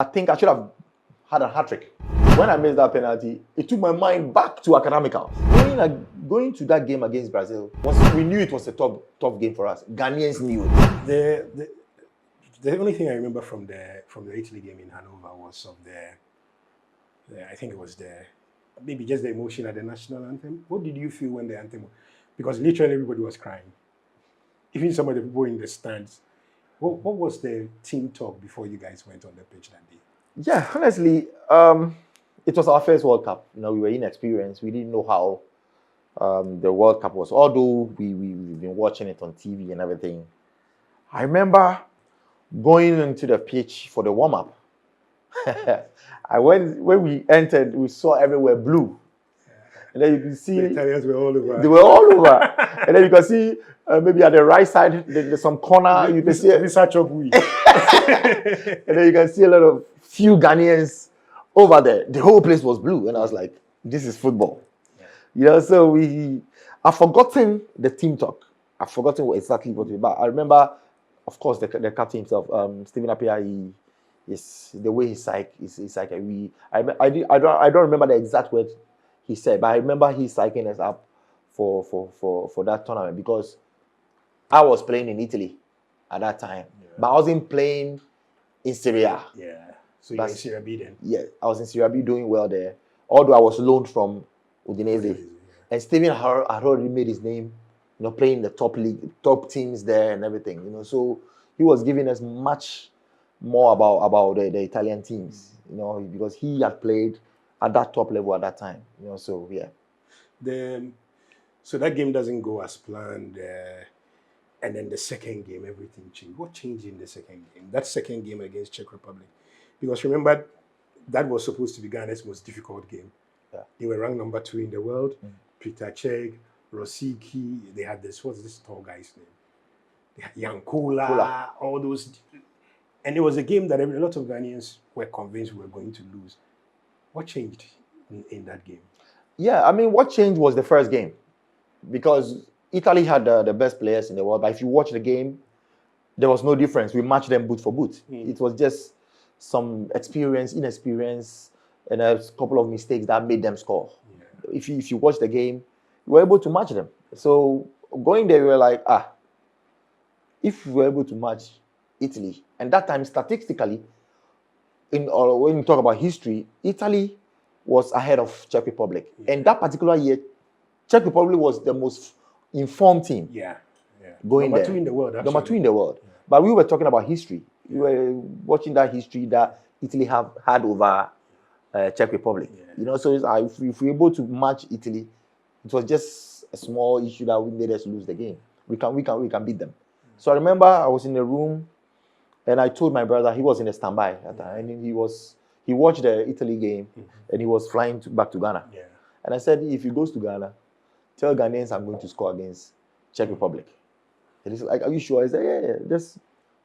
I think I should have had a hat-trick. When I missed that penalty, it took my mind back to academical. Going to that game against Brazil, we knew it was a tough game for us. Ghanaians knew it. The only thing I remember from the Italy game in Hanover was of I think it was maybe just the emotion at the national anthem. What did you feel when the anthem? Because literally everybody was crying, even some of the people in the stands. What was the team talk before you guys went on the pitch that day? Yeah, honestly, it was our first World Cup. We were inexperienced. We didn't know how the World Cup was. Although we've been watching it on TV and everything. I remember going into the pitch for the warm-up. When we entered, we saw everywhere blue. And then you can see the Italians were all over. They were all over. And then you can see maybe at the right side, there's some corner. You can see and then you can see a lot of few Ghanaians over there. The whole place was blue, and I was like, "This is football." Yeah. So I've forgotten the team talk. I've forgotten exactly what we. But I remember, of course, the captain himself, Stephen Appiah. The way he's like, I don't remember the exact words he said, but I remember he psyching us up for that tournament because I was playing in Italy at that time, but I wasn't playing in Serie A. Yeah, so you were in Serie B then? Yeah, I was in Serie B doing well there, although I was loaned from Udinese. And Steven had already made his name, playing the top teams there and everything, so he was giving us much more about the Italian teams, because he had played at that top level at that time, so yeah. So that game doesn't go as planned, and then the second game, everything changed. What changed in the second game? That second game against Czech Republic, because remember, that was supposed to be Ghana's most difficult game. Yeah. They were ranked number 2 in the world. Peter Cech, Rosicky, they had what's this tall guy's name? They had Yankula, all those. And it was a game that a lot of Ghanaians were convinced we were going to lose. What changed in that game? Yeah, I mean, what changed was the first game. Because Italy had the best players in the world. But if you watch the game, there was no difference. We matched them boot for boot. It was just some inexperience, and a couple of mistakes that made them score. Yeah. If you watch the game, you were able to match them. So going there, we were like, if we were able to match Italy, and that time statistically, when you talk about history, Italy was ahead of Czech Republic. Yeah. And that particular year, Czech Republic was the most informed team. Yeah. Going number there. 2 in the world, actually. Number 2 in the world. Yeah. But we were talking about history. We were watching that history that Italy had over Czech Republic. Yeah. So if we were able to match Italy, it was just a small issue that made us lose the game. We can beat them. So I remember I was in the room, and I told my brother, he was in a standby at that, and he watched the Italy game, and he was flying back to Ghana. Yeah. And I said, if he goes to Ghana, tell Ghanaians I'm going to score against Czech Republic. And he's like, are you sure? I said, yeah, just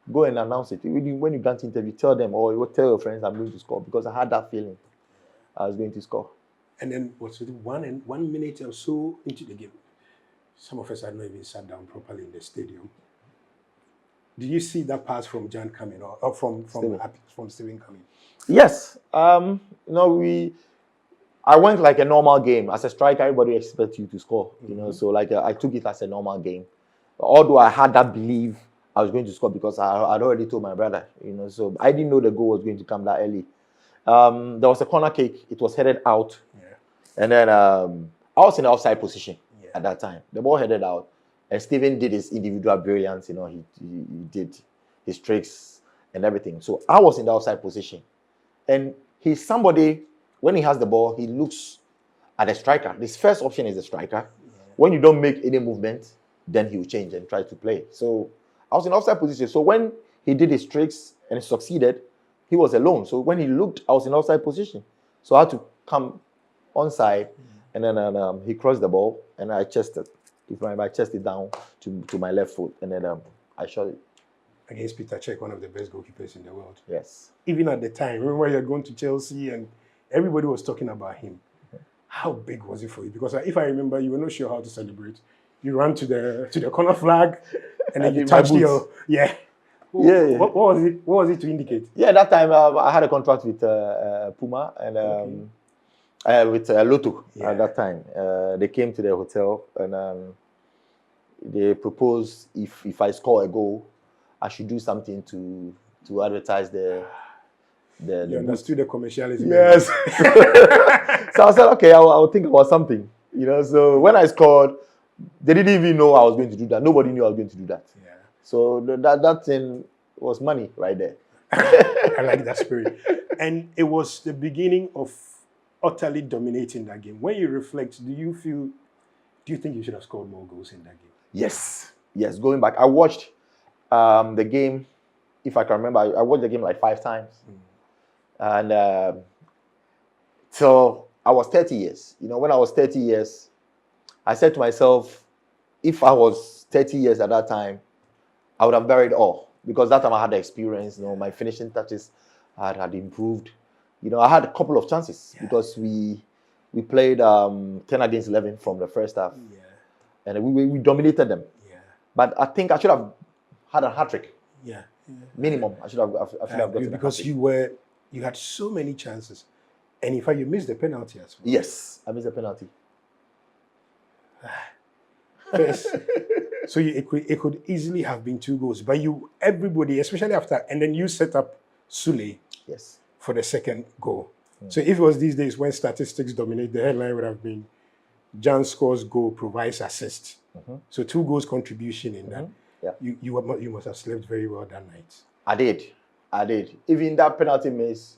go and announce it. When you grant interview, tell them, or tell your friends I'm going to score, because I had that feeling I was going to score. And then was it 1 minute or so into the game? Some of us had not even sat down properly in the stadium. Did you see that pass from Gyan coming, or from Steven coming? Yes. I went like a normal game. As a striker, everybody expects you to score. So I took it as a normal game. Although I had that belief I was going to score because I'd already told my brother. So I didn't know the goal was going to come that early. There was a corner kick. It was headed out, and then I was in the offside position at that time. The ball headed out. And Steven did his individual brilliance, he did his tricks and everything. So I was in the outside position. And he's somebody, when he has the ball, he looks at the striker. His first option is the striker. Yeah. When you don't make any movement, then he will change and try to play. So I was in outside position. So when he did his tricks and he succeeded, he was alone. So when he looked, I was in outside position. So I had to come onside, and then he crossed the ball, and I chested. I chested down to my left foot, and then I shot it. Against Peter Cech, one of the best goalkeepers in the world. Yes. Even at the time, remember you had gone to Chelsea and everybody was talking about him. How big was it for you? Because if I remember, you were not sure how to celebrate. You ran to the corner flag, and then you touched your Yeah. What was it? What was it to indicate? Yeah, that time I had a contract with Puma and with Lotto at that time. They came to the hotel and they proposed if I score a goal, I should do something to advertise the You understood the commercialism. Yes. So I said, okay, I'll think about something. So when I scored, they didn't even know I was going to do that. Nobody knew I was going to do that. Yeah. So that thing was money right there. I like that spirit. And it was the beginning of utterly dominating that game. When you reflect, do you think you should have scored more goals in that game? Yes. Going back, I watched the game. If I can remember, I watched the game like 5 times. And so I was 30 years. When I was 30 years, I said to myself, if I was 30 years at that time, I would have buried all. Because that time I had the experience, my finishing touches had improved. I had a couple of chances because we played 10 against 11 from the first half. Yeah. And we dominated them. Yeah. But I think I should have had a hat-trick. Yeah. Minimum. I should have gotten because you had so many chances. And in fact, you missed the penalty as well. Yes, I missed the penalty. So it could easily have been 2 goals. But everybody, especially after, and then you set up Sule for the second goal. So if it was these days when statistics dominate, the headline would have been Gyan scores goal, provides assist. So 2 goals contribution in that. Yeah. You must have slept very well that night. I did. Even that penalty miss,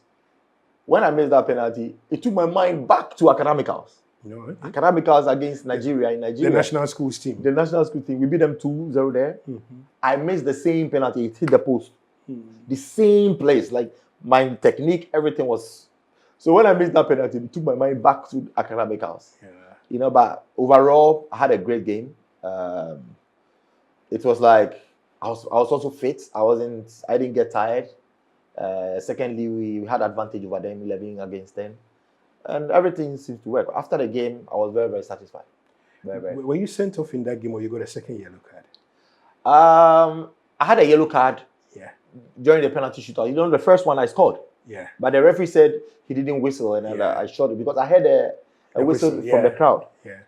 when I missed that penalty, it took my mind back to Academicals. Academicals against Nigeria in Nigeria. The national schools team. We beat them 2-0 there. I missed the same penalty. It hit the post. The same place. Like my technique, everything was. So when I missed that penalty, it took my mind back to Academicals. Yeah. But overall, I had a great game. It was like I was also fit. I didn't get tired. Secondly, we had advantage over them, 11 against 10. And everything seemed to work. After the game, I was very, very satisfied. Very, very. Were you sent off in that game or you got a second yellow card? I had a yellow card during the penalty shootout. The first one I scored. Yeah. But the referee said he didn't whistle and I shot it because I heard a whistle from the crowd. Yeah.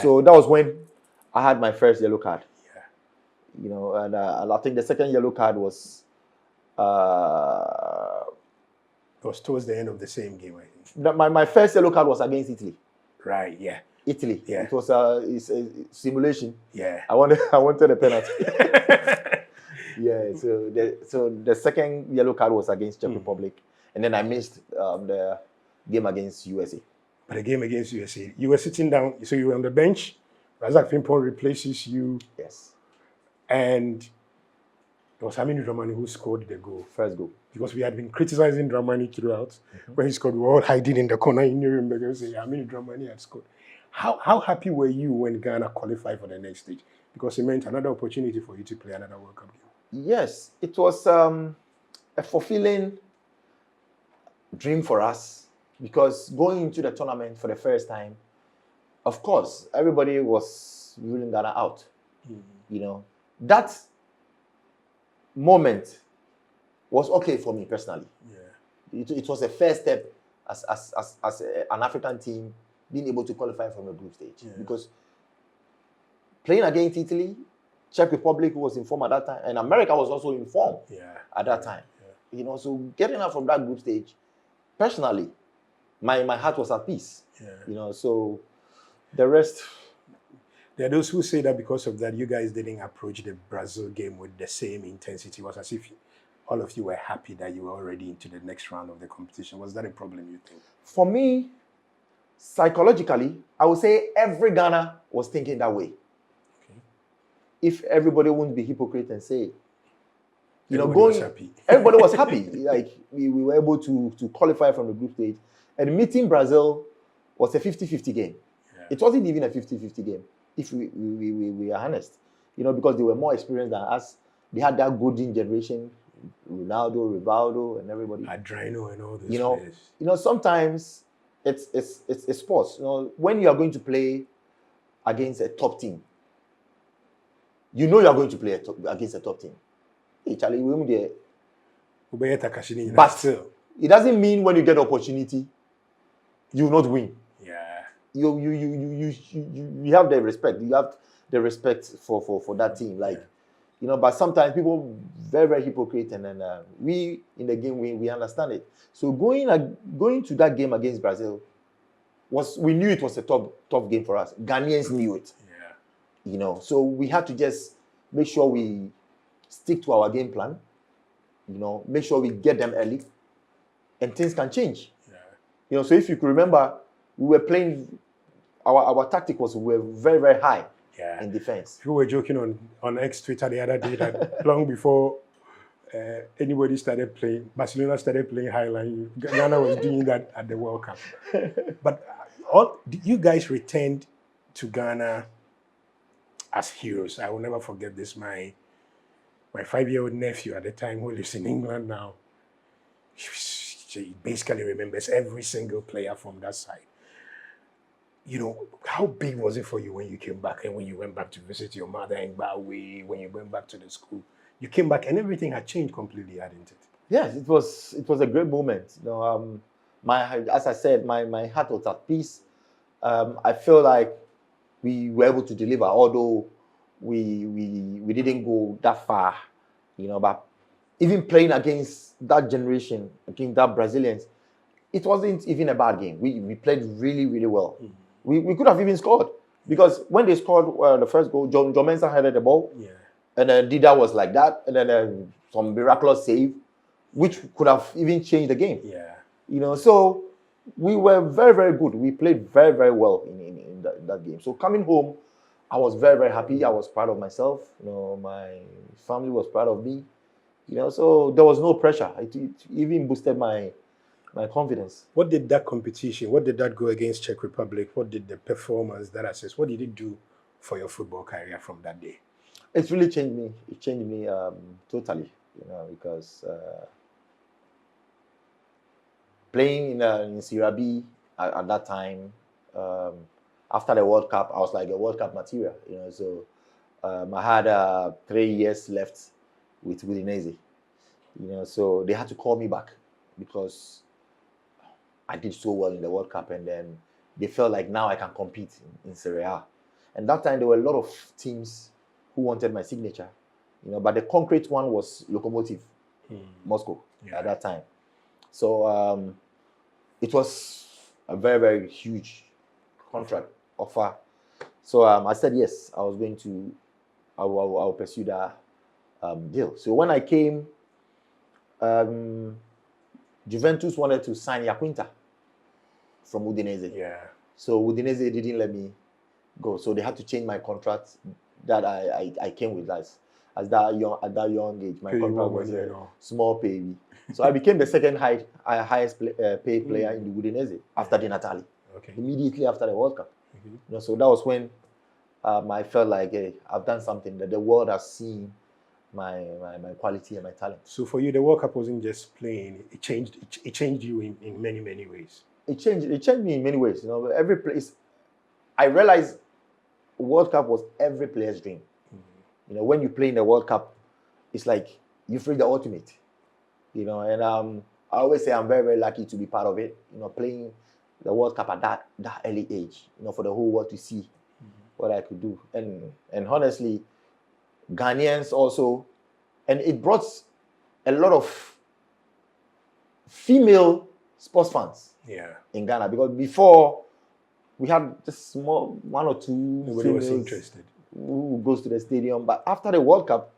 So that was when I had my first yellow card. Yeah. And I think the second yellow card was it was towards the end of the same game, I think. My first yellow card was against Italy. Right, yeah. Italy. Yeah. It was a simulation. Yeah. I wanted a penalty. Yeah. So the second yellow card was against Czech Republic, and then I missed the game against USA. But the game against USA, you were sitting down. So you were on the bench. Razak Frimpong replaces you. Yes. And it was Aminu Dramani who scored the goal. First goal. Because we had been criticizing Dramani throughout. When he scored, we were all hiding in the corner in Nuremberg and saying, Aminu Dramani had scored. How happy were you when Ghana qualified for the next stage? Because it meant another opportunity for you to play another World Cup game. Yes, it was a fulfilling dream for us because going into the tournament for the first time, of course, everybody was ruling Ghana out. That moment was okay for me personally. Yeah. It was a first step as an African team being able to qualify from a group stage. Yeah. Because playing against Italy, Czech Republic was in form at that time, and America was also in form at that time. Yeah. So getting out from that group stage, personally, my heart was at peace. Yeah. So the rest. There are those who say that because of that, you guys didn't approach the Brazil game with the same intensity. It was as if all of you were happy that you were already into the next round of the competition. Was that a problem, you think? For me, psychologically, I would say every Ghana was thinking that way. Okay. If everybody wouldn't be hypocrite and say, everybody was happy. Everybody was happy. Like we were able to qualify from the group stage. And meeting Brazil was a 50-50 game. Yeah. It wasn't even a 50-50 game. If we are honest, because they were more experienced than us. They had that golden generation, Ronaldo, Rivaldo, and everybody. Adriano and all those players. Sometimes it's sports. When you are going to play against a top team, you are going to play against a top team. hey, Charlie, we won't there. But still, it doesn't mean when you get opportunity, you will not win. Yeah. You have the respect. You have the respect for that team. Like, you know, but sometimes people very, very hypocrite, and then we in the game we understand it. So going to that game against Brazil we knew it was a tough game for us. Ghanaians knew it. Yeah. You know, so we had to just make sure we stick to our game plan. You know, make sure we get them early, and things can change. Yeah. You know, so if you could remember, we were playing. Our tactic was we were very, very high in defense. People were joking on X Twitter the other day that long before anybody started playing, Barcelona started playing Highline. Ghana was doing that at the World Cup. But you guys returned to Ghana as heroes. I will never forget this. My 5-year-old nephew at the time, who lives in England now, she basically remembers every single player from that side. You know, how big was it for you when you came back and when you went back to visit your mother in Bawi, when you went back to the school? You came back and everything had changed completely, hadn't it? Yes, it was a great moment. You know, as I said, my heart was at peace. I feel like we were able to deliver, although we didn't go that far, you know, but even playing against that generation, against that Brazilians, it wasn't even a bad game. We played really, really well. Mm-hmm. We could have even scored, because when they scored the first goal, John Mensah headed the ball, and then Dida was like that, and then some miraculous save, which could have even changed the game. Yeah, you know, so we were very, very good. We played very, very well in that game. So coming home, I was very, very happy. I was proud of myself. You know, my family was proud of me. You know, so there was no pressure. It even boosted my confidence. What did that competition, what did that go against Czech Republic? What did the performance, that assist, what did it do for your football career from that day? It's really changed me. It changed me totally, you know, because playing in Serie B at that time, after the World Cup, I was like a World Cup material, you know. So I had 3 years left with Udinese, you know. So they had to call me back because I did so well in the World Cup, and then they felt like now I can compete in Serie A. And that time there were a lot of teams who wanted my signature, you know. But the concrete one was Lokomotiv Moscow at that time. So it was a very, very huge contract offer. So I said yes. I was going to, I will pursue that deal. So when I came, Juventus wanted to sign Yaquinta from Udinese. Yeah. So Udinese didn't let me go. So they had to change my contract that I came with us. At that young age, my contract was a small pay. So I became the second highest paid player in the Udinese after Di Natale. Okay. Immediately after the World Cup. Mm-hmm. You know, so that was when I felt like, hey, I've done something, that the world has seen my quality and my talent. So for you, the World Cup wasn't just playing; it changed you in many, many ways. It changed me in many ways. You know, every place, I realized World Cup was every player's dream. Mm-hmm. You know, when you play in the World Cup, it's like you've reached the ultimate. You know, and I always say I'm very, very lucky to be part of it. You know, playing the World Cup at that early age. You know, for the whole world to see what I could do. And honestly, Ghanaians also, and it brought a lot of female sports fans in Ghana, because before we had just small one or two nobody was interested who goes to the stadium. But after the World Cup,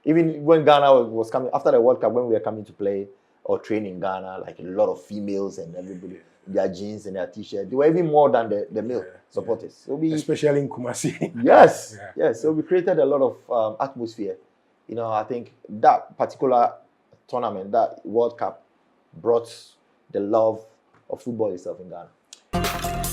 even when Ghana was coming, after the World Cup, when we were coming to play or train in Ghana, like a lot of females and everybody, their jeans and their t-shirts, they were even more than the male supporters. So especially in Kumasi. Yes. So we created a lot of atmosphere. You know, I think that particular tournament, that World Cup, brought the love of football itself in Ghana.